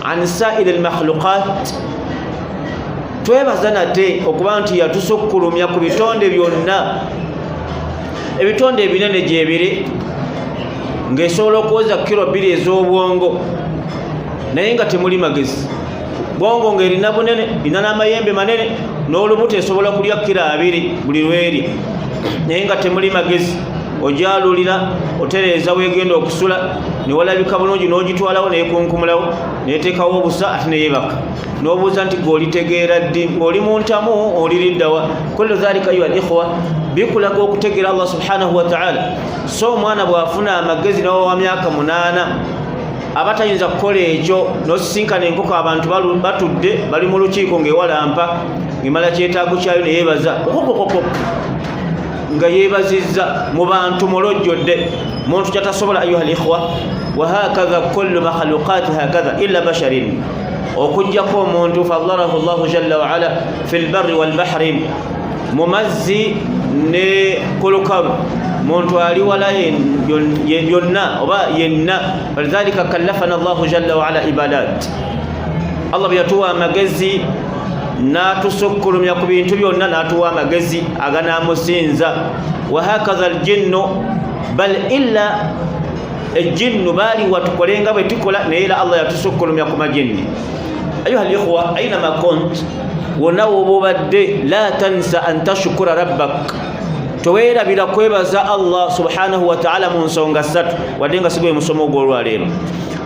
an sa'il al-makhluqat twebaza nate okuba nti yatusukkulumya ku bitonde byonna ebitonde ebinene gyebiri ng'esobola okuwoza kilo 2 ez'obwongo naye nga temuli magezi bwongo ng'erina bunene ina n'amayembe manene n'olubuto esobola kulya kilo 2 buli lweri naye nga temuli magezi ojalulira otereeza wegenda okusula newalabika bulungi n'ogitwalawo nekunkumulawo neteekawo obusa ate neyebaka n'obuuza nti golitegeera ddi ng'oli mu ntamu oliriddawa kullu dhalika ayuha al-ikhwa bikulaga okutegeera Allah subhanahu wa ta'ala so omwana bw'afuna amagezi nawo wa myaka 8 abatayinza kukola ekyo n'osisinkana enkoko abantu batudde bali mu lukiiko ng'ewalampa ng'emala kyetaago kyayo neyebaza nga yebazizza mu bantu mulojjodde muntu kyatasobola ayuha al-ikhwa wa hakadha kullu makhluqat hakadha illa basharin okujjako omuntu fadarahu Allah jalla wa ala fil barri wal bahri mumazzi ne kulukaru muntu ali wala yonna oba yenna walidhalika kallafana Allah jalla wa ala ibadat Allah byatuwa amagezi natusukkulumya ku bintu byonna natuwa amagezi aganamusinza wa hakadha al-jinnu bal illa al-jinnu bali watukolenga bwe tukola naye Allah yatusukkulumya ku majinni ayuha al-ikhwa aynama kunt wonna wobadde la tansa an tashkura rabbak towerabira kwebaza Allah subhanahu wa ta'ala mu nsonga 3 wadde nga sigwe musomo gw'olwaleero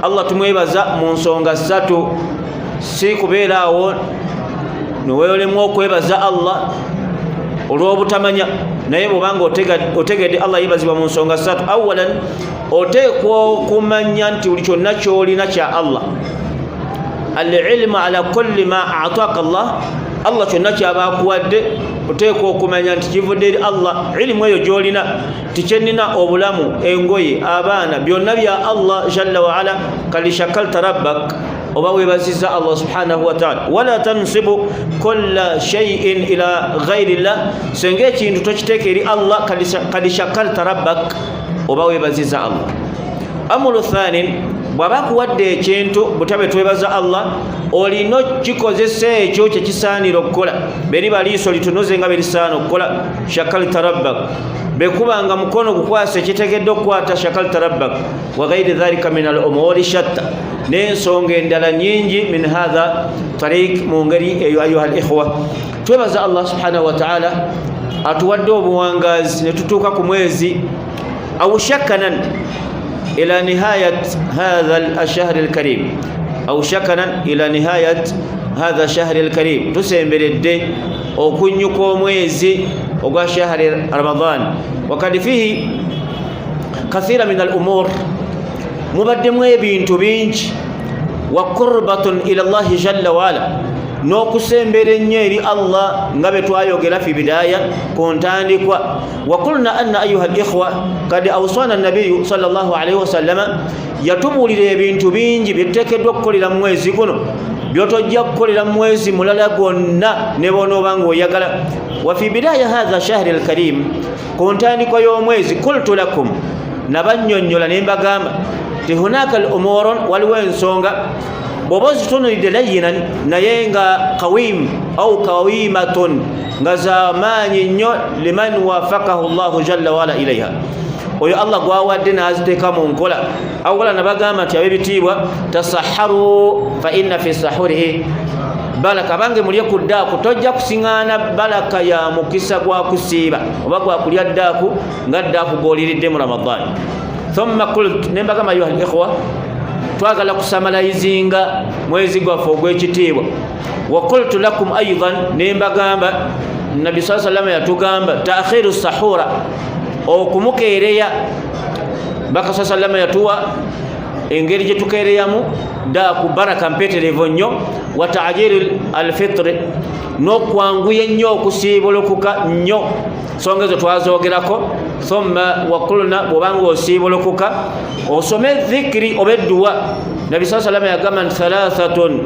Allah tumwebaza mu nsonga 3 si kubeeraawo niweolemu okwebaza Allah olw'obutamanya naye bw'obanga otegedde Allah yebazibwa mu nsonga 3 awalan oteekwa okumanya nti buli kyonna ky'olina kya Allah al-ilmu ala kulli ma a'taaka Allah kyonna kyaba akuwadde oteekwa okumanya nti kivudde eri Allah ilimu eyo gy'olina tikyenina obulamu engoye abaana byonna bya Allah jalla wa ala kali shakalta rabbak oba webaziza Allah subhanahu wa ta'ala wala tansibu kulla shay'in ila ghayri Allah senga ekintu tokiteeka eri Allah kali shakalta rabbak oba webaziza Allah amulu thani bwaba kuwadde ekintu butabe twebaza Allah olina kikozesa ekyo kyekisaanira okukola beri baliiso litunuze nga berisaana okukola shakalta rabbak bekubanga mukono gukwasa ekitegedde okukwata shakalta rabbak wa ghayri dhalika min al-umuri shatta n'ensonga endala nyingi min hadha tariq mu ngeri eyo ayuha al-ikhwa twebaza Allah subhanahu wa ta'ala atuwadde obuwangazi ne tutuuka ku mwezi au shakanan ila nihayat hadha ash-shahr al-karim au shakanan ila nihayat hadha ash-shahr al-karim tusemberedde okunyuka omwezi ogwa shahri Ramadan wakati fihi kathira min al-umur mubaddemu ebintu bingi wa qurbatun ila Allah jalla wa ala n'okusembera ennyo eri Allah nga bwe twayogera fi bidaya ku ntandikwa wa qulna anna ayuha al-ikhwa kad awsana an-nabiyyu sallallahu alayhi wa sallama yatubulira ebintu bingi byetuteekeddwa okukolera mu mwezi guno byotojja kukolera mu mwezi mulala gwonna ne bw'onooba ng'oyagala wa fi bidaya hadha shahri al-karim ku ntandikwa y'omwezi qultu lakum nabannyonnyola ne mbagamba hunaka al-umurun waliwo ensonga bw'oba ozitunulidde layyinan naye nga qawim au qawimatun nga zamaanyi nnyo liman wafakahu Allahu jalla wala ilaiha oyo Allah gwawadde n'aziteeka mu nkola awala nabagamba nti ab'ebitiibwa tasaharu fa inna fi sahurihi balaka bange mulye ku ddaaku tojja kusiŋŋaana balaka ya mukisa gwa kusiiba oba gwa kulya ddaaku nga ddaaku gw'oliridde mu Ramadaan thumma qult nembagamba ayuha al-ikhwa twagala kusamalayizinga mwezi gwaffe ogw'ekitiibwa wa qultu lakum aidan nembagamba nabi saa salama yatugamba taakhiru sahura okumukeereya baka saa salama yatuwa engeri gye tukeereyamu ddaaku baraka mpeterevu nnyo wa taajiri al-fitri n'okwanguya ennyo okusiibulukuka nnyo songa ezo twazoogerako thumma waqulna bw'obanga osiibulukuka osome dhikiri oba edduwa nabi saa salama yagamba nti thalathatun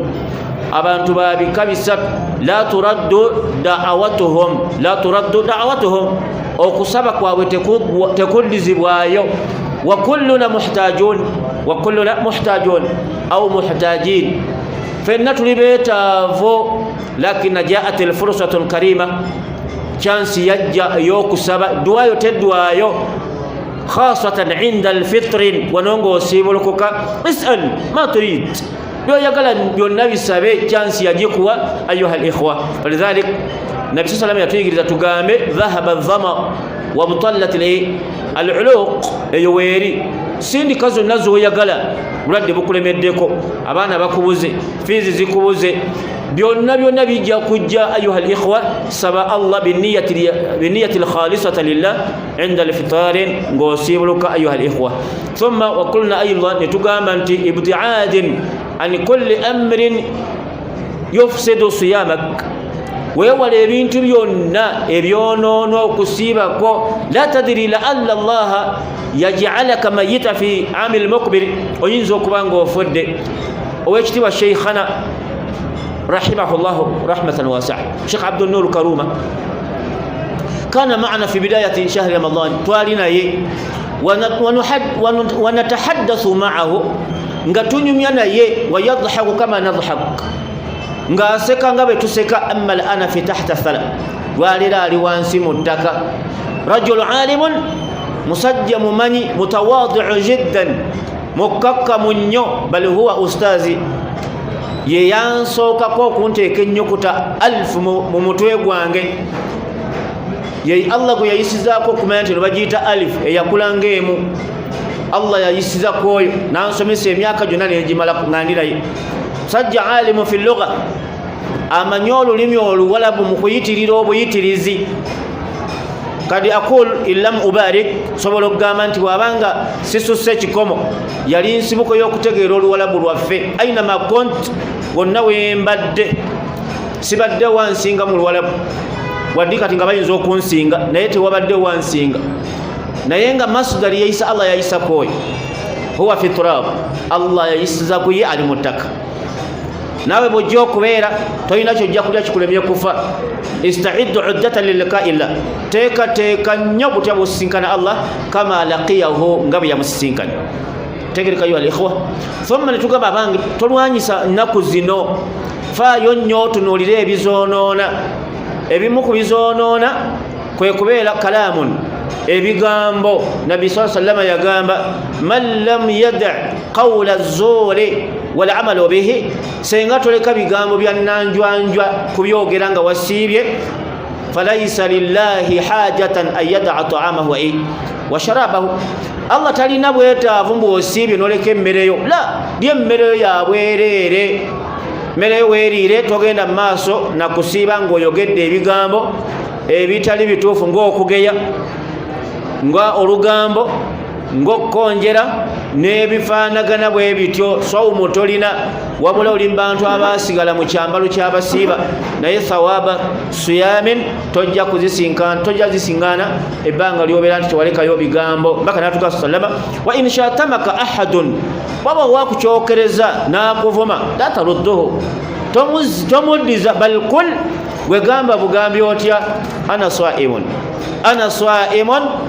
abantu babika bisatu la turaddu da'awatuhum okusaba kwabwe tekuddizibwayo wa kulluna muhtajun au muhtajin fenna tuli beetaavu lakina jaat alfursatu alkarima chansi yajja yokusaba duwayo teddwayo khasatan inda alfitrin wanongo osibulukuka isal ma turid byoyagala byonna bisabe chansi yajikuwa ayuha alikhwa walidhalik nabi sallallahu alayhi yatuyigiriza tugambe dhahaba dhama wa butallat aluluq eyoweri sindi kazo nazo oyagala bulwadde bukulemeddeko abaana bakubuze fizi zikubuze byonna bijja kujja ayuha alikhwa saba Allah biniyati alkhalisata lillah inda alfitarin ngosibuluka ayuha alikhwa thumma wa qulna aydan nitugamba nti ibtiadin an kulli amrin yufsidu siyamak wewala ebintu byonna ebyonoona okusiibako la tadiri laalla allaha yaj'alaka mayita fi amil mukbir oyinza okuba ng'ofudde owekitiibwa sheikhana rahimahullahu rahmatan wasi'a sheikh abdul nur karuma kana ma'ana fi bidayati shahri ramadan twalinaye wanatahaddathu ma'ahu nga tunyumya naye wayadhaku kama nadhhak nga aseka nga betuseka amma ana fi tahta thala walira ali wansi muttaka rajul alimun musajjamu mani mutawadi'u jiddan mukakka munyo bal huwa ustazi ye yansoka ko kunteeka ennyukuta 1000 mu mutwe gwange ye Allah go yayisizaako kumanya nti bagiyita 1000 eyakulanga emu Allah yayisizako oyo nansomesa emyaka gyonna negimala ngandirayo sajja alimu fi lugha amanyo olulimi oluwalabu mu kuyitirira obuyitirizi kadi akul illam ubarik sobola okugamba nti wabanga sisusse kikomo yali nsibuko y'okutegeera oluwalabu lwaffe aina makont wonna wembadde sibadde wansinga mu luwalabu waddi kati nga bayinza okunsinga naye tewabadde wansinga naye nga masdari yayisa Allah yayisa koyo huwa fi turab Allah yayisiza kuye ali mu ttaka nawe bujja okubeera tolina kyojja kulya kikulemye kufa ista'iddu uddatan liliqa'illah teeka nnyo butya busisinkana Allah kama laqiyahu nga bwe yamusisinkana tegereka yo alikhwa thumma netugamba abange tolwanyisa nnaku zino faayo nnyo otunuulire ebizoonoona ebimu ku bizoonoona kwe kubeera kalamun ebigambo nabi sallallahu alayhi wasallam yagamba man lam yada' qawla az-zuri wal 'amalu bihi senga toleka bigambo bya nanjwanjwa kubyogera nga wasiibye falaysa lillahi hajatan an yada'a ta'amahu wa sharabahu Allah talina bwetaavu mbu osiibye noleka emmereyo la lyemmereyo ya bwereere mmereyo weeriire togenda mu maaso nakusiiba ng'oyogedde ebigambo ebitali bituufu ng'okugeya nga olugambo ng'okkonjera n'ebifaanagana bwe bityo sawumu tolina wabula oli mu bantu abaasigala mu kyambalo ky'abasiiba naye thawaba siyamin tojja zisiŋŋaana ebbanga ly'obeera nti tewalekayo bigambo mbaka natuka sallama wa in shatamaka ahadun bwaba wakukyokereza n'akuvuma la tarudduhu tomuddiza bal kul gwegamba bugambi otya ana swaimun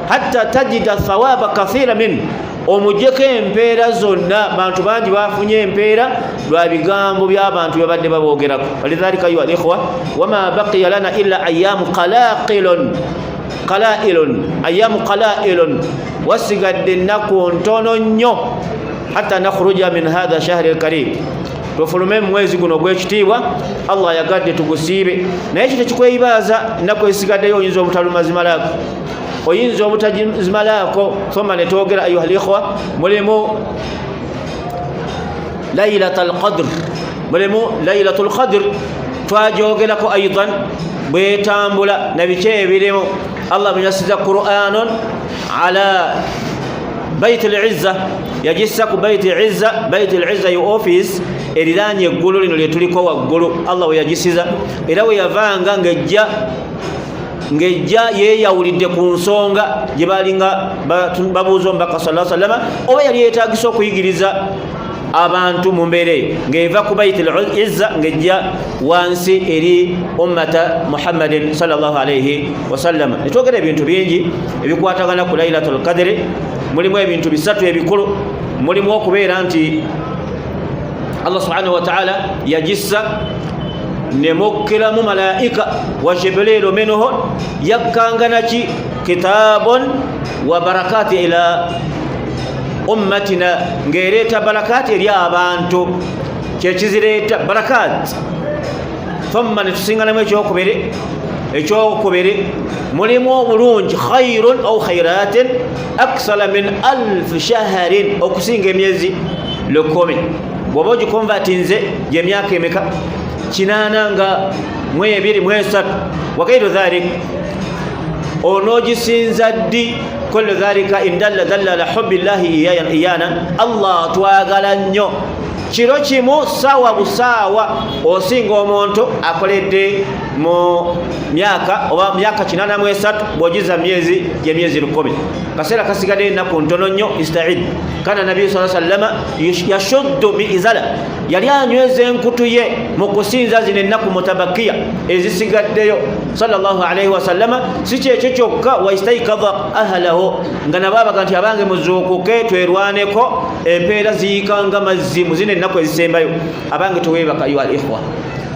hatta tajida thawaba kathira min omujjeko empeera zonna bantu bangi bafunye empeera lwa bigambo by'abantu byabadde baboogerako walidhalika ayuha alikhwa wama baqiya lana illa ayyamu qala'ilun wasigadde ennaku ntono nnyo hatta nakhruja min hadha shahri alkarim tufulume mwezi guno gw'ekitiibwa Allah yagadde tugusiibe naye ekyo tekikweyibaaza nnaku esigaddeyo oyinza obutalumazimalaako oyinza obutazimalaako thumma netwogera ayuha alikhwa mulimu laylatul qadr twajogerako aidan bwetambula nabiki ebirimu Allah munyasiza Qur'anon ala Bait al-Izza yajissa ku Bait al-Izza yu office eriranye eggulu lino lyetuliko waggulu Allah we yagisiza era we yavanga ngejja yeeyawulidde ku nsonga gye balinga babuuza omubaka sallallahu alayhi wa sallam oba yali yeetagisa okuyigiriza abantu mu mbeera eyo ng'eva ku Bait al-Izza ngejja wansi eri ummata Muhammadin sallallahu alayhi wa sallam. Netwogera ebintu bingi ebikwatagana ku Laylatul Qadr. Mulimu ebintu bisatu ebikulu. Mulimu okubeera nti Allah subhanahu wa ta'ala yajissa nemukkiramu malaika wa jibrilu minhu yakkanganaki kitabun wa barakati ila ummatina ngereta barakati eri abantu kyekizireta barakati thumma netusinganamu ekyokubiri mulimu obulungi khairun au khairatin aksala min 1000 shahrin okusinga emyezi 10 bwoba ogikonvatinze gyemyaka emeka 82 wakaidu dhalik onogisinza ddi kullu dhalika in dalla ala hubbi llahi iyana Allah twagala nnyo kiro kimu sawa busawa osinga omuntu akoledde mu myaka 83 bwogiza myezi 10 kasera kasigadde ennaku ntono nnyo ista'id kana nabi sallallahu alaihi wasallam yashuddu biizala yali anyweza enkutu ye mu kusinza zino ennaku mutabakiya ezisigaddeyo sallallahu alaihi wasallam si kyekyo kyokka waistaikadha ahlahu nga nababaga nti abange muzuukuke twerwaneko empeera ziyikanga mazzi mu zino ennaku ezisembayo abange towebaka yu al-ikhwa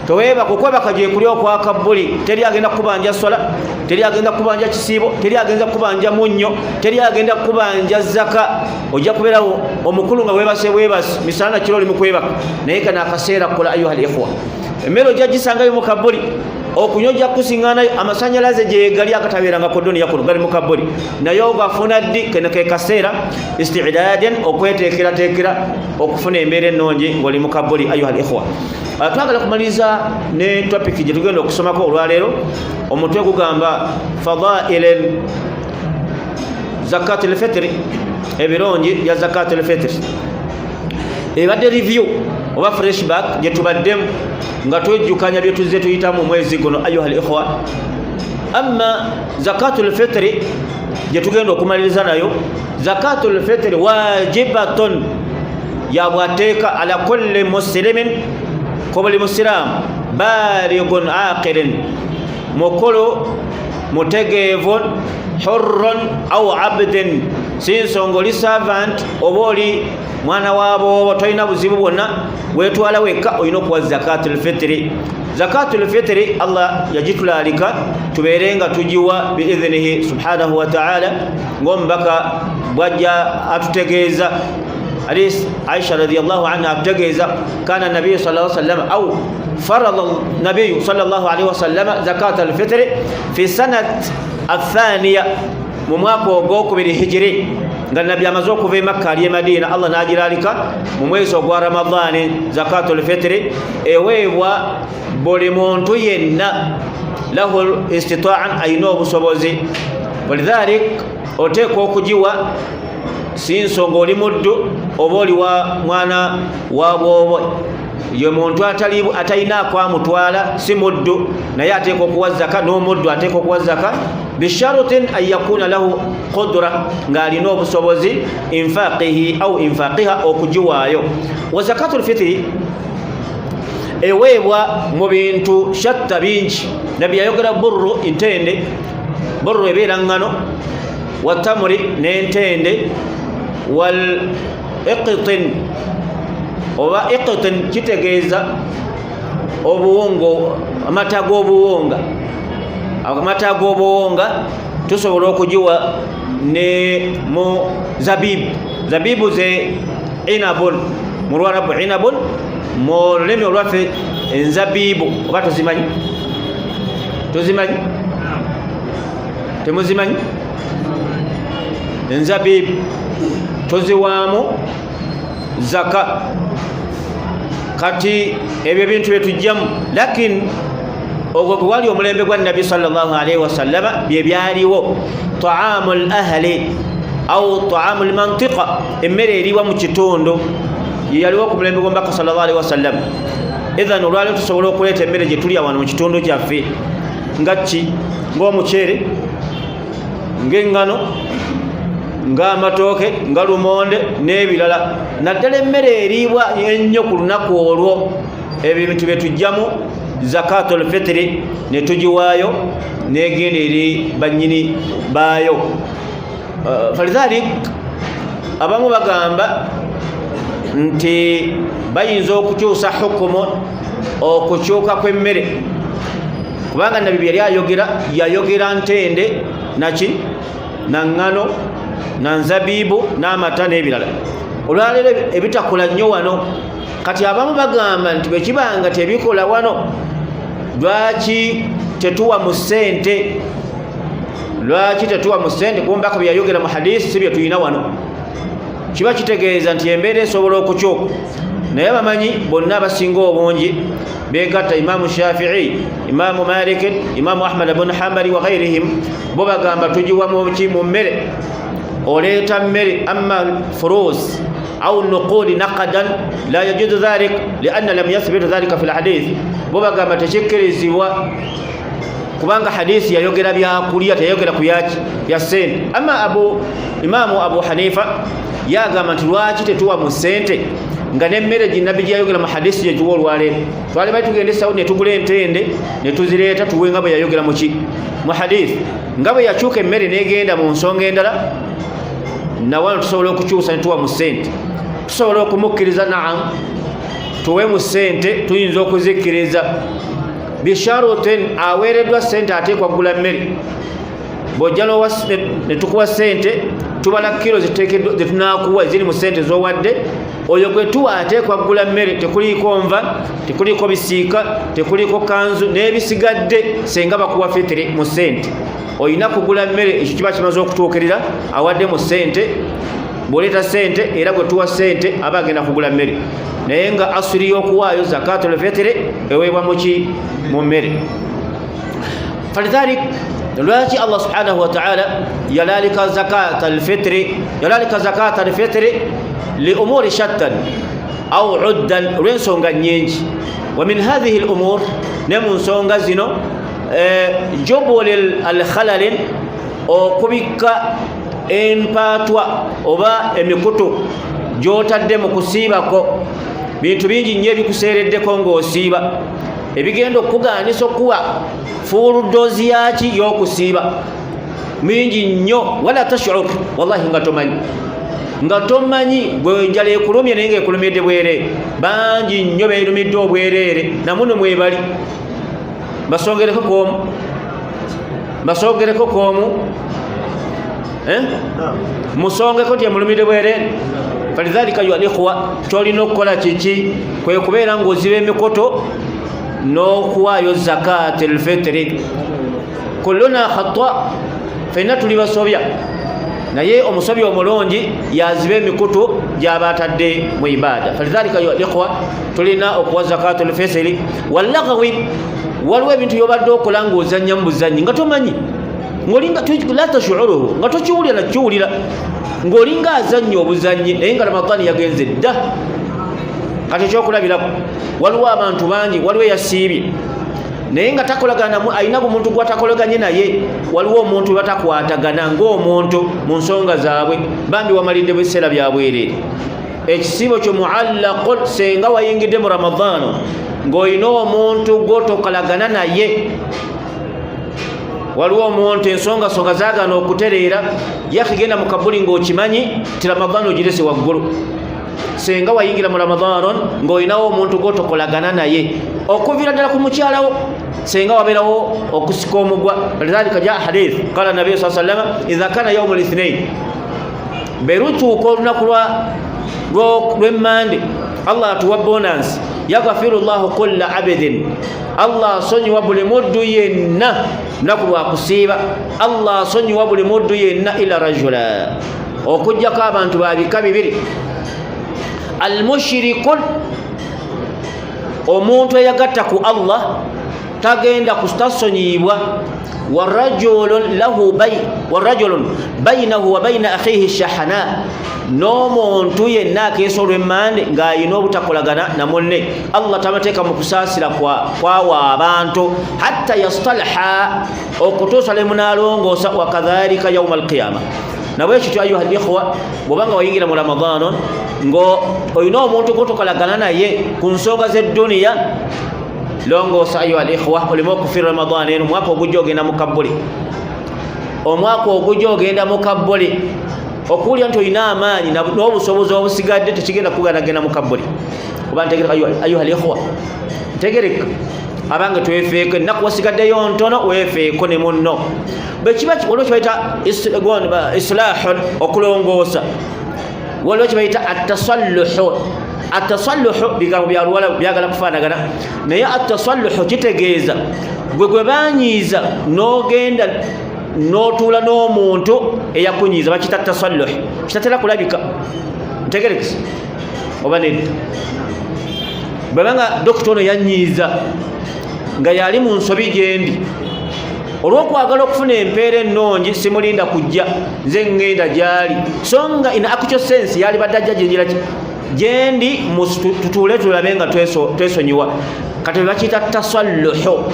toweba kukwebaka gye kuli okwaka bbuli teri agenda kubanja swala teri agenda kubanja kisiibo teri agenda kubanja munnyo teri agenda kubanja zaka ojja kubeerawo omukulu nga webase misana kiro oli mukwebaka naye kana akaseera kola ayuha al-ikhwa emmere ojja gisangayo mu kabbuli okunywa ojja kusiŋŋaanayo amasanyalaze gye gali akatabeeranga ku duniya kuno gali mu kabbuli naye ogafuna ddi kene ke kaseera istidadan okweteekerateekera okufuna embeera ennungi ng'oli mu kabbuli ayuha al-ikhwa twagala kumaliriza ne topiki gye tugenda okusomako olwaleero omutwe gugamba fadail zakat al-fitri ebirungi bya zakat al-fitri ebadde review oba flashback gye tubaddemu nga twejjukanya bye tuzze tuyitamu mwezi guno ayuha al-ikhwa amma zakatul fitri gye tugenda okumaliriza nayo zakatul fitri wajibatun ya bwateeka ala kulli muslimin ko buli musiramu balighun aqilin mukulu mutegeevun hurrun au abdin sinsongoli servant oba oli mwana waabo tolina buzibu bwonna wetwala wekka olina okuwa zakatul fitri. Zakatul fitri Allah yagitulalika tubeerenga tujiwa biidhnihi subhanahu wa ta'ala ngombaka bwajja atutegeeza hadith Aisha radhiyallahu anha atutegeeza kana nabii sallallahu alaihi wasallam au farada nabii sallallahu alaihi wasallam zakatul fitri fi sanat athaniya mu mwaka ogwokubiri hijiri nga nabbi amaze okuva e Makka ali e Madina Allah nagilalika mu mwezi ogwa Ramadhani zakatul fitri eweebwa buli muntu yenna lahu istita'an ayina obusobozi walidhalik oteekwa okugiwa si nsonga oli muddu oba oli wa mwana wa bwobo ye muntu atalina kwamutwala si muddu naye ateekwa okuwa zaka n'omuddu ateekwa okuwa zaka bisharutin an yakuna lahu qudra nga alina obusobozi infaqihi au infaqiha okugiwaayo. Wa zakatul fitri eweebwa mu bintu shatta bingi nabbi yayogera burru ntende burru ebeera ngano wa tamuri n'entende wal iqtin oba iqtin kitegeeza obuwongo amata g'obuwonga amata g'obuwonga tusobola okugiwa ne mu zabibu ze inabun mu Lwarabu inabun mu lulimi olwaffe enzabibu oba tuzimanyi temuzimanyi enzabibu tuziwaamu zaka kati ebyo bintu byetujjamu lakin ogwo gwe wali omulembe gwa nabbi sallallahu alaihi wasallama bye byaliwo ta'amul ahli au ta'amul mantiqa emmere eriwa mu kitundu yaliwo ku mulembe gw'omubaka sallallahu alaihi wasallam. Idhan olwaleero tusobola okuleeta emmere gye tulya wano mu kitundu kyaffe nga ki ng'omuceere ng'engano ng'amatooke nga lumonde n'ebirala naddala emmere eriibwa ennyo ku lunaku olwo ebintu bye tujjamu zakatul fitri ne tugiwaayo n'egenda eri bannyini baayo. Falidhalik abamu bagamba nti bayinza okukyusa hukumu okukyuka kw'emmere kubanga nabbi yali yayogera ntende naki na ngano na nzabibu n'amata n'ebirala olwaleero ebitakola nnyo wano kati abamu bagamba nti bwe kibanga tebikola wano lwaki tetuwa mu ssente kumbaka bye yayogera mu hadisi si bye tulina wano kiba kitegeeza nti embeera esobola okukyuka naye bamanyi bonna abasinga obungi begatta Imaamu Shafi'i, Imaamu Malik, Imaamu Ahmad ibn Hanbali wa ghayrihim bo bagamba tujiwa mu mmere oleeta mmere amma furus au nuqudi naqadan la yajuzu dhalik lianna lam yathbit dhalika fi alhadith bo bagamba tekikkirizibwa kubanga hadisi yayogera byakulya teyayogera ku ya ssente amma Imaamu Abu Hanifa yagamba nti lwaki tetuwa mu ssente nga nemmere ginnabi gyayogera mu hadisi gyetuwa olwaleero twali bali tugende saudi ne tugula entende ne tuzireeta tuwe nga bwe yayogera mu hadisi nga bwe yakyuka emmere n'egenda mu nsonga endala nawano tusobola okukyusa ne tuwa mu ssente tusobola okumukkiriza naam tuwe mu ssente tuyinza okuzikkiriza bisharuten aweereddwa ssente ateekwa kugula mmere bw'ojja ne tukuwa ssente tubala kilo zetunakuwa eziri mu ssente z'owadde oyo gwe tuwa ateekwa kugula mmere tekuliiko nva tekuliiko bisiika tekuliiko kanzu n'ebisigadde senga bakuwa fitiri mu ssente oyina kugula mmere ekyo kiba kimaze okutuukirira awadde mu ssente bw'oleeta ssente era gwe tuwa ssente aba agenda kugula mmere naye nga asuli y'okuwaayo zakatul fitiri eweebwa mu mmere falidhalik lwaki Allah subhanahu wa ta'ala yalalika zakat al-fitri li umuri shattan au uddan lw'ensonga nnyingi wa min hadhihi al-umur ne mu nsonga zino jubul al-khalalin okubika empatwa oba emikutu gy'otadde mu kusiibako bintu bingi nnyo ebikuseereddeko ng'osiiba ebigenda okukugaanisa okuwa fuuludoozi yaki y'okusiiba mingi nnyo wala tashur wallahi nga tomanyi gwe njala ekulumye naye ng'ekulumidde bwereere bangi nnyo beerumidde obwereere namuno mwebali basongereko koomu musongeko tyemulumidde bwereere falidhalika ayuha alikhwa kyolina okukola kiki kwe kubeera ng'oziba emikoto n'okuwaayo zakat al-fitri kulluna khata fenna tuli basobya naye omusobya omulungi yaziba emikutu gy'aba atadde mu ibada falidhalika ayuha alikhwa tulina okuwa zakat al-fitri wallaghawi waliwo ebintu by'obadde okola ng'ozannya mu buzannyi nga tomanyi ng'olinga la tashuuruhu nga tokiwulira nakiwulira ng'olinga azannya obuzannyi naye nga ramadani yagenze dda kati ekyokulabirako waliwo abantu bangi waliwo eyasiibye naye nga takolagana alina omuntu gwatakolaganye naye waliwo omuntu batakwatagana ng'omuntu mu nsonga zaabwe bambi wamalidde biseera byabwereere ekisiibo kyo muallaqun senga wayingidde mu ramadano ng'olina omuntu gwotokolagana naye waliwo omuntu ensonga zaagana okutereera yakigenda mu kabuli ng'okimanyi ti ramadano ogirese waggulu senga wayingira mu ramadano ng'olinawo omuntu gwotokolagana naye okuviira ddala ku mukyalawo senga wabeerawo okusika omugwa lidhalika jaa hadith qala nabiyu saa sallama idha kana yaumu lithnain berutuuka olunaku lw'emmande allah atuwa bonansi yagafiru llahu kulla abidin allah asonyiwa buli muddu yenna lunaku lwakusiiba allah asonyiwa buli muddu yenna ila rajula okujjako abantu babika bibiri almushrikun omuntu eyagatta ku allah tagenda kutasonyibwa warajulun bainahu wa baina akhihi shahana n'omuntu yenna akeesa olw'emmande ng'ayina obutakolagana na munne allah tamateeka mu kusaasira kwawa abantu hatta yastalaha okutuusa le munaalongoosa wakadhalika yauma alqiyama nabwekityo ayuha alikhwa bwobanga wayingira mu ramadano ng'olina omuntu gwotokolagana naye ku nsonga z'edduniya longoosa ayuha alikhwa oleme okufiira ramadano eno omwaka ogujja ogenda mu kabbuli okuwulira nti olina amaanyi n'obusobozi obusigadde tekigenda kuganagenda mu kabbuli. Oba ntegereka ayuha al-ikhwa, ntegereka abange twefeeko ennaku wasigaddeyo ntono weefeeko ne munno. Bwe kiba waliwo kibayita islahun okulongoosa, waliwo kibayita atasalluhu. Atasalluhu bigambo bya Luwala byagala kufaanagana, naye atasalluhu kitegeeza gwe banyiiza n'ogenda n'otuula n'omuntu eyakunyiiza, bakita tasalluhu, kitatera kulabika. Ntegerekese oba nedda? Bwebanga dokita ono yanyiiza nga yali mu nsobi gyendi, olw'okwagala okufuna empeera ennungi simulinda kujja, nze ngenda gyali, so nga in actual sense yali badde ajja gyenjira gyendi tutuule tulabe nga twesonyiwa. Kati bakiyita tasalluhu.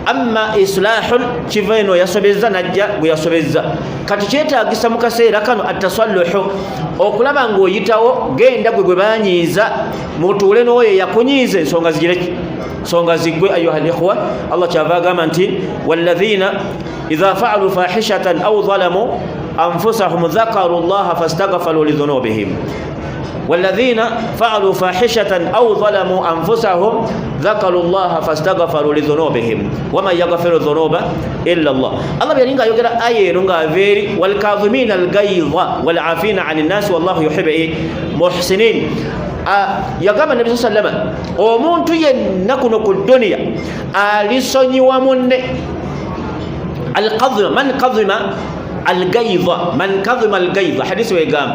Amma islahun kiva eno yasobezza najja gwe yasobezza. Kati kyetaagisa mu kaseera kano atasalluhu okulaba ng'oyitawo genda gwe banyiiza mutuule n'oyo yakunyiiza ensonga zigireki, ensonga ziggwe. Ayuha al-ikhwa, Allah kyava agamba nti walladhina idha fa'alu fahishatan aw zalamu anfusahum dhakaru Allaha fastaghfaru lidhunubihim. والذين فعلوا فاحشة أو ظلموا أنفسهم ذكروا الله فاستغفروا لذنوبهم وما يغفر الذنوب إلا الله. الله بيرينغا يوغرا آية نونغا فيري والكاظمين الغيظ والعافين عن الناس والله يحب محسنين. يقام النبي صلى الله عليه وسلم omuntu yenna kuno ku dunya alisonyiwa munne. القظم من قظم الغيظ من قظم الغيظ حديث ويقام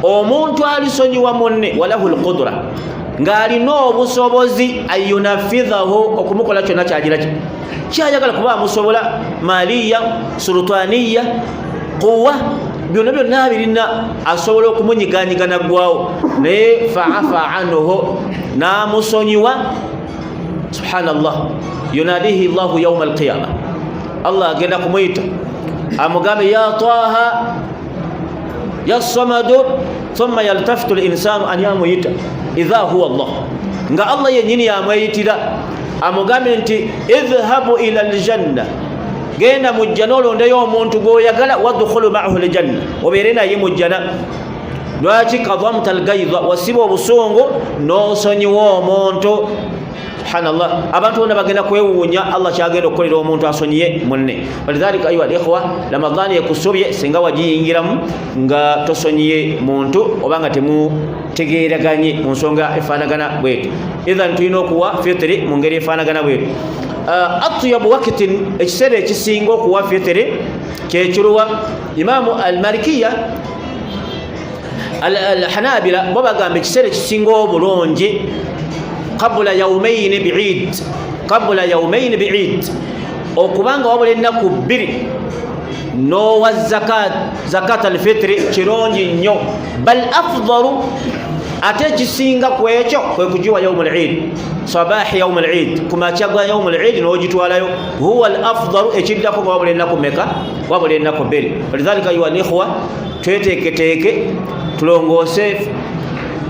omuntu alisonyiwa munne walahu alqudra ng'alina obusobozi ayunafidhahu okumukola kyonna kyayagala kuba amusobola, maliya sultaniya quwa byonna birina asobola okumunyiganyika naggwawo, naye fa'afa anhu n'amusonyiwa. Subhanallah, yunadihi Allahu yawma alqiyama, Allah agenda kumuyita amugambe ya Taha ya Samadu, thumma yaltafitu al-insanu an yamuyita idha huwa Allah, nga Allah yenyini yamweyitira amugambe nti idhhabu ila al-janna, genda mujjana olondeyo omuntu gwoyagala, wadkhulu ma'ahu al-janna, obeere naye mujjana. Lwaki kadhamta al-gaydha, wasiba obusungu n'osonyiwa omuntu. Subhanallah, abantu bonna bagenda kwewuunya Allah kyagenda okukolera omuntu asonyiye munne. Walidhalika ayuha al-ikhwa, Ramadhaani ekusobye singa wagiyingiramu nga tosonyiye muntu oba nga temutegeeraganye mu nsonga efaanagana bwetu. Idhan tulina okuwa fitri mu ngeri efaanagana bwetu. Atyabu wakitin, ekiseera ekisinga okuwa fitri kyekiruwa? Imaamu al-Malikiya al-Hanabila bo bagamba ekiseera ekisinga obulungi qabla yawmayn bi'id, qabla yawmayn bi'id, okubanga wabula ennaku bbiri n'owa zakat al-fitri kirungi nnyo. Bal afdalu, ate ekisinga ku ekyo kwe kugiwa yawm al-eid, sabahi yawm al-eid, kumakya gwa yawm al-eid n'ogitwalayo. Huwa al-afdalu, ekiddako nga wabula ennaku meka? Wabula ennaku bbiri. Walidhalika ayuha al-ikhwa, tweteeketeeke tulongoose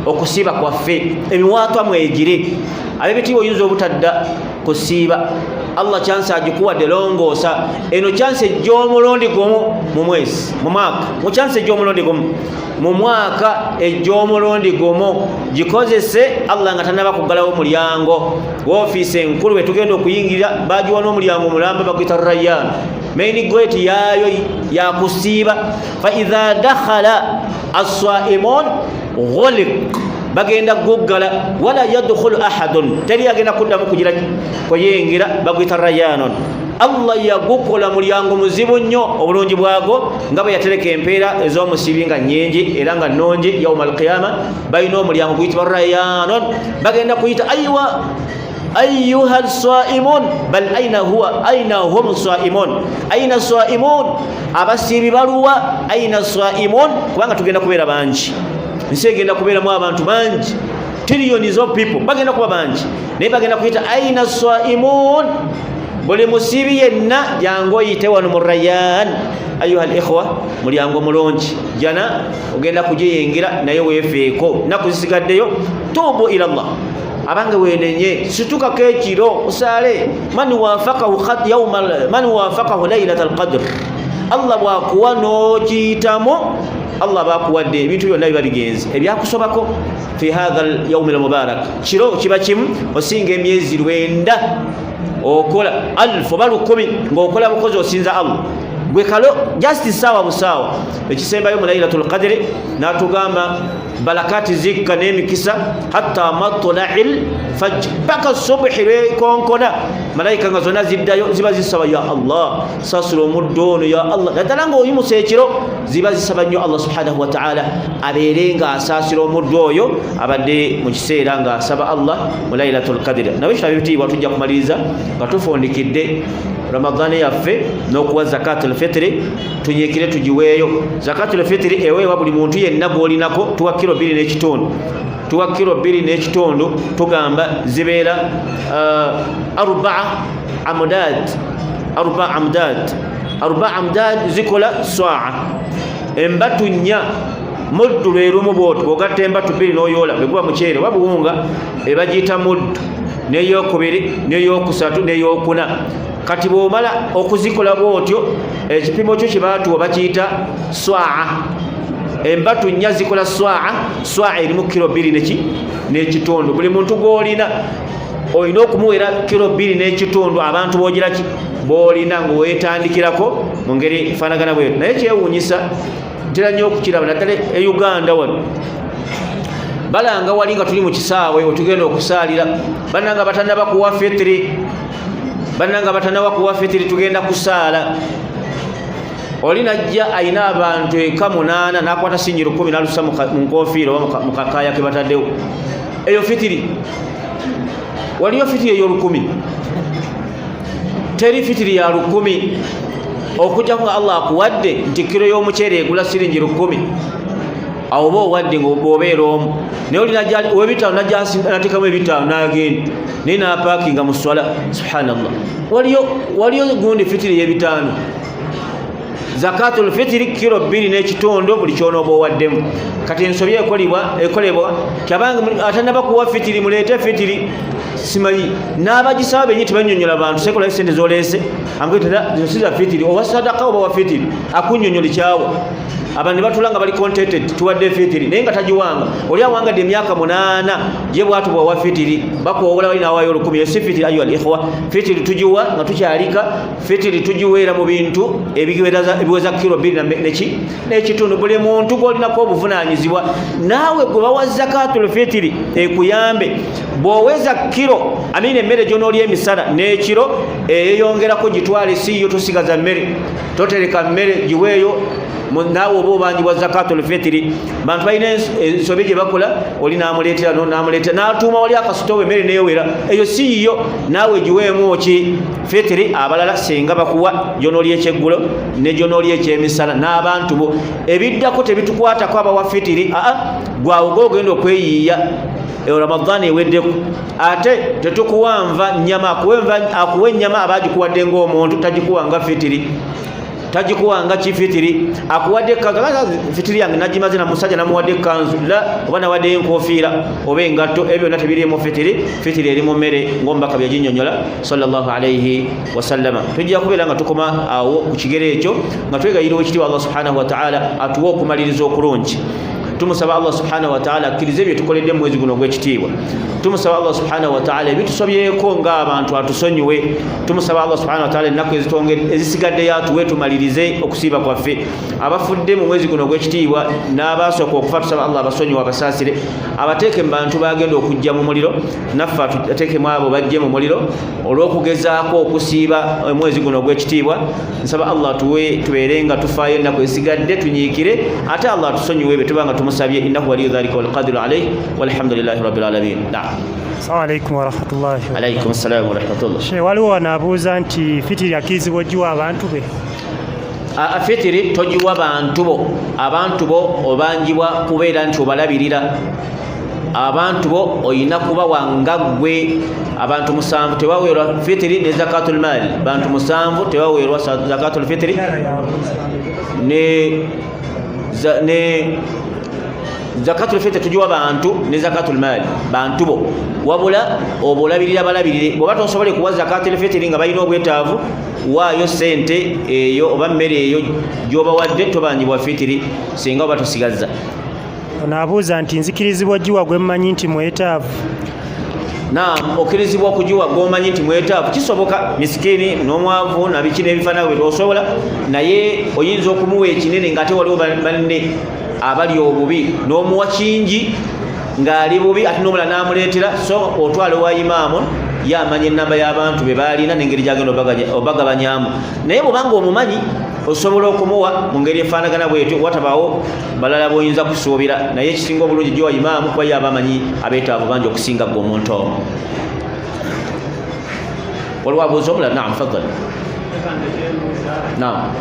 okusiiba kwaffe, emiwaatwa mwegire. Ab'ebitiibwa oyinza obutadda kusiiba, Allah chance agikuwadde longoosa. Eno chance ejj'omulundi gumu mu mwezi, mu mwaka, mu chance ejj'omulundi gumu mu mwaka, ejj'omulundi gumu gikozese. Allah nga tanaba kuggalawo mulyango w'ofiisi enkulu we tugenda okuyingirira, bagiwa n'omulyango mulamba baguyita Rayyan, main gate yaayo yakusiiba. Fa idha dakhala as-saimun ghuliq, bagenda guggala, wala yadkhulu ahadun, teri agenda kuddamu kugira kuyingira, baguyita Rayyanon. Allah yagukola mulyango muzibu nnyo, obulungi bwago nga bwe yatereka empeera ez'omusibi nga nnyingi era nga nnungi. Yawma al-qiyama balina omulyango guyitibwa Rayyanon, bagenda kuyita ayyuha as-saimun, bal aina hum as-saimun, aina as-saimun, abasiibi baluwa, aina as-saimun, kubanga tugenda kubeera bangi, nsi egenda kubeeramu abantu bangi, trillions of people bagenda kuba bangi, naye bagenda kuyita aina as-saimun. Buli musiibi yenna jangu oyite wano mu Rayyan. Ayuha al-ikhwa, mulyango mulungi, jana ogenda kugiyingira naye weefeeko, naku zisigaddeyo. Tubu ila Allah, abange wenenye, situkako ekiro usaale. Man wafaqahu laylatal qadr, Allah bwakuwa n'okiyitamu Allah bakuwadde ebintu byonna biba bigenze ebyakusobako fi hadha al-yawm al-mubarak kiro kiba kimu osinga emyezi 9 okola 1000 balu 10 ng'okola bukozi osinza Allah gwe kalo just sawa musawa ekisembayo mu Lailatul Qadr natugamba barakati zikka n'emikisa hatta matla'il fajr baka subhi konkona malaika nga zonna ziddayo ziba zisaba ya Allah sasula omuddono ya Allah naddala nga oyimuse ekiro ziba zisaba nnyo Allah subhanahu wa ta'ala abeere nga asasira omuddo oyo abadde mu kiseera nga asaba Allah mu Lailatul Qadr nawe kitabitiibwa tujja kumaliriza nga tufundikidde Ramadhani yaffe n'okuwa zakatul fitri tunyekire tugiweeyo zakatul fitri eweewa buli muntu yenna gw'olinako tuwa kilo 2.5 tuwa kilo 2.5 tugamba zibeera 4 amdad zikola swa'a embatu nnya muddu lwerumu bwoti bw'ogatta embatu 2 n'oyoola bweguba muceere oba buwunga ebagiyita muddu n'eyokubiri n'eyokusatu n'eyokuna kati bw'omala okuzikola bwotyo ekipimo kyo kyebaatuwa bakiyita swa'a embatu nnya zikola swa'a erimu kilo 2.5 buli muntu gw'olina olina okumuwera kilo 2.5 abantu boogiraki boolina ng'owetandikirako mu ngeri efaanagana bwetu naye kyewuunyisa ntera nnyo okukiraba naddala e Uganda wano balanga wali nga tuli mu kisaawe wetugenda okusaalira bannanga batannaba kuwa fitiri tugenda kusaala oli najja ayina abantu eka 8 nakwata sinjiro 10 nalusa mu nkofiira oba mu kakaya ke bataddewo eyo fitiri waliyo fitiri ey'olukumi teri fitiri ya 10 okujjako nga Allah akuwadde nti kiro y'omuceere egula siringi 10 awo oba owadde ng'obeera omu naye oli ow'ebitaano najja nateekamu ebitaano n'agenda naye n'apaakinga mu swala subhanallah waliyo gundi fitiri y'ebitaano zakatul fitiri kilo 2.5 buli kyonooba owaddemu kati ensobi ekolebwa kyabanga atannaba kuwa fitiri muleete fitiri simanyi n'abagisaba benyi tebannyonnyola bantu sekola esente z'oleese amugenda zosiza fitiri oba sadaka oba wa fitiri akunnyonnyola kyawa abantu batulanga bali contented tuwadde fitiri naye nga tagiwanga oli awangadde emyaka 8 je bwatu bwa fitiri bakoowola bali nawaayo 10 yesi fitiri ayo al-ikhwa fitiri tugiwa nga tukyalika fitiri tugiweera mu bintu ebiweza kilo 2.5 buli muntu gw'olinako obuvunaanyizibwa naawe gwe bawa zakatul fitiri ekuyambe bw'oweza kilo amini emmere gy'onoolya emisana n'ekiro eyeyongerako gitwale siiyo tosigaza mmere totereka mmere giweeyo naawe oba obangibwa zakatul fitiri bantu balina ensobi gye bakola oli n'amuleetera n'atuuma wali akasitowa emmere neewera eyo siiyo naawe giweemu ki fitiri abalala senga bakuwa gy'onoolya ekyeggulo ne gy'onoolya ekyemisana n'abantu bo ebiddako tebitukwatako abawa fitiri gwawe gogenda okweyiiya Ramadhani eweddeku ate tetukuwanva nnyama akuwa ennyama abagikuwadde ng'omuntu tagikuwanga fitiri tagikuwanga kifitiri akuwadde fitiri yange nagimaze na musajja namuwadde kanzu la oba nawadde enkofiira oba engatto ebyo byonna tebirimu fitiri eri mu mmere ng'omubaka byaginnyonnyola sallallahu alayhi wasallama tujja kubeera nga tukoma awo ku kigere ekyo nga twegayira ekitiibwa Allah subhanahu wa ta'ala atuwe okumaliriza okulungi tumusaba Allah subhanahu wa ta'ala akkirize bye tukoledde mu mwezi guno gw'ekitiibwa tumusaba Allah subhanahu wa ta'ala ebitusobyeko ng'abantu atusonyiwe tumusaba Allah subhanahu wa ta'ala ennaku ezisigadde yatuwe tumalirize okusiiba kwaffe abafudde mu mwezi guno gw'ekitiibwa n'abaasooka okufa tusaba Allah abasonyiwe abasaasire abateeke mu bantu bagenda okujja mu muliro naffe ateekemu abo bajje mu muliro olw'okugezaako okusiiba omwezi guno gw'ekitiibwa nsaba Allah tubeere nga tufaayo ennaku ezisigadde tunyiikire ate Allah atusonyiwe bye tubanga musabye innahu waliyu dhalika wal qadiru alayhi walhamdulillahi rabbil alamin. Assalamu alaykum wa rahmatullahi. Alaykum assalam wa rahmatullahi. Sheikh waliwo wanaabuuza nti fitiri akiizibwa ogiwa abantu be? Fitiri togiwa abantu bo obanjibwa kubeera nti obalabirira abantu bo oyina kuba wangagwe abantu 7 tebaweerwa fitiri ne zakatul mali bantu 7 tebaweerwa zakatul fitiri ne zakatul fitr tujiwa bantu ne zakatul mali bantu bo wabula obolabirira balabirire bwe batosobole kuwa zakatul fitr nga balina obwetaavu waayo sente eyo oba mmere eyo gyoba wadde tobanjibwa fitiri singa oba tosigaza. Onaabuuza nti nzikirizibwa giwa gwe mmanyi nti mwetaavu? Naam, okkirizibwa okugiwa gw'omanyi nti mwetaavu kisoboka, misikini n'omwavu nabiki n'ebifaananyi bwe osobola, naye oyinza okumuwa ekinene ng'ate waliwo banne abali obubi n'omuwa kingi ng'ali bubi ate n'omula n'amuleetera, so otwala owa imaamu yamanya ennamba y'abantu be baalina n'engeri gyagenda obagabanyamu. Naye bw'obanga omumanyi osobola okumuwa mu ngeri efaanagana bwetyo, watabaawo balala bw'oyinza kusuubira, naye ekisinga obulungi gy'owa imaamu kuba yaba amanyi abeetaavu bangi okusinga ggwe omuntu omu. Waliwo abuuza omulala? Naam, faddal. Naam.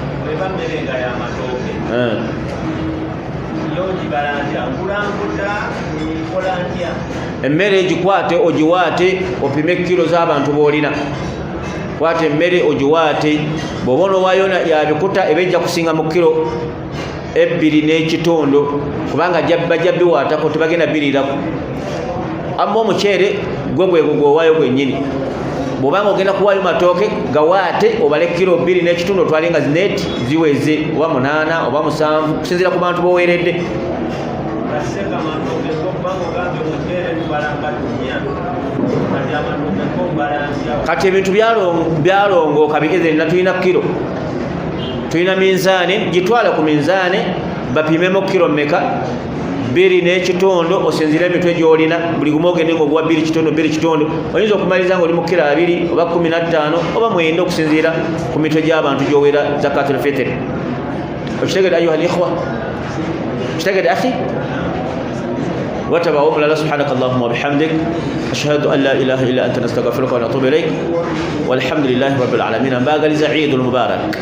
Emmere gikwate ogiwaate opime kilo z'abantu b'olina. Kwate emmere ogiwaate, bw'oba onowaayo yabikuta eba ejja kusinga mu kilo 2.5 kubanga bajja biwaatako tebagenda birirako. Amma omuceere gwe gwegwo gw'owaayo gwennyini. Bw'obanga ogenda kuwaayo matooke gawaate obale kilo 2.5 otwale nga zineeti ziweze oba 8 oba 7 kusinziira ku bantu b'oweeredde. Kati ebintu byalongooka bigeze na tulina kilo, tulina minzaani, gitwala ku minzaani bapimemu kilo mmeka 2.5 osinziira emitwe gy'olina, buli gumu ogende ng'oguwa 2.5 oyinza okumaliriza ng'oli mu kilo 2 oba 15 oba 9 okusinziira ku mitwe gy'abantu gy'oweera zakatul fitr. Okitegedde ayuha al-ikhwa? Okitegedde akhi? وتبع أمر الله سبحانك اللهم وبحمدك أشهد أن لا إله إلا أنت نستغفرك ونتوب إليك والحمد لله رب العالمين. باقي عيد المبارك.